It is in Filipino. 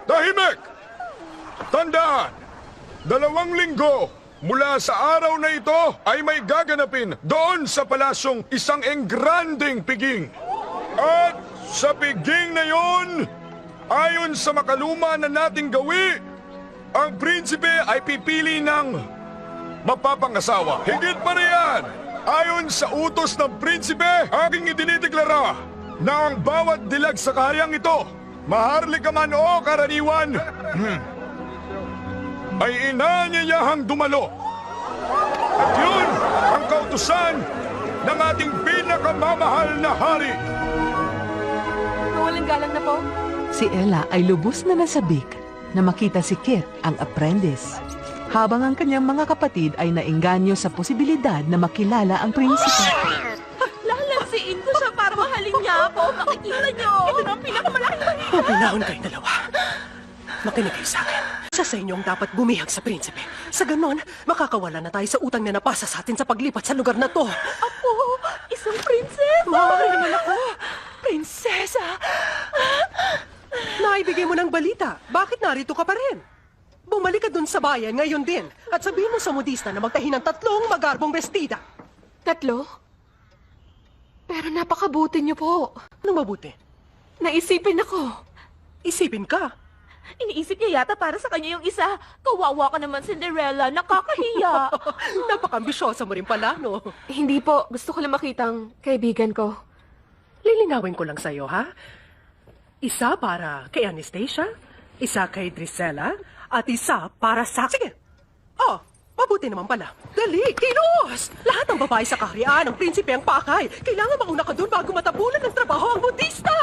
Tahimik! Tandaan, 2 linggo mula sa araw na ito ay may gaganapin doon sa palasyong isang engranding piging. At sa piging na yon, ayon sa makaluma na nating gawi, ang prinsipe ay pipili ng mapapangasawa. Higit pa riyan, ayon sa utos ng prinsipe, aking idinideklara na ang bawat dilag sa kahariang ito, maharlika man o karaniwan, ay inanyayahang dumalo. At yun ang kautusan ng ating pinakamamahal na hari. Mawalang galang na po. Si Ella ay lubos na nasabik na makita si Kit, ang apprentice, habang ang kanyang mga kapatid ay naengganyo sa posibilidad na makilala ang prinsipe. Lalansiin ko siya para mahalin niya ako. Makikita niyo. Ito na ang pinakamalaking mahirap. Pupinahon kayong dalawa. Makinig kayo sa akin. Isa sa inyo ang dapat bumihag sa prinsipe. Sa ganon, makakawala na tayo sa utang na napasa sa atin sa paglipat sa lugar na to. Ako, isang prinsesa. Maaari naman ako. Prinsesa. Naibigay mo ng balita. Bakit narito ka pa rin? Bumalik ka dun sa bayan ngayon din at sabihin mo sa modista na magtahi ng 3 magarbong bestida. 3? Pero napakabuti niyo po. Anong mabuti? Naisipin ako. Isipin ka. Iniisip niya yata para sa kanya yung isa. Kawawa ka naman, Cinderella. Nakakahiya. Napaka-ambisyosa mo rin pala, no? Hindi po. Gusto ko lang makitang kaibigan ko. Lilinawin ko lang sa'yo, ha? Isa para kay Anastasia, isa kay Drisella, at isa para sa... Sige! Oh, mabuti naman pala. Dali, kilos! Lahat ng babae sa kaharian, ang prinsipe ang pakay. Kailangan mauna ka doon bago matabunan ng trabaho ang modista!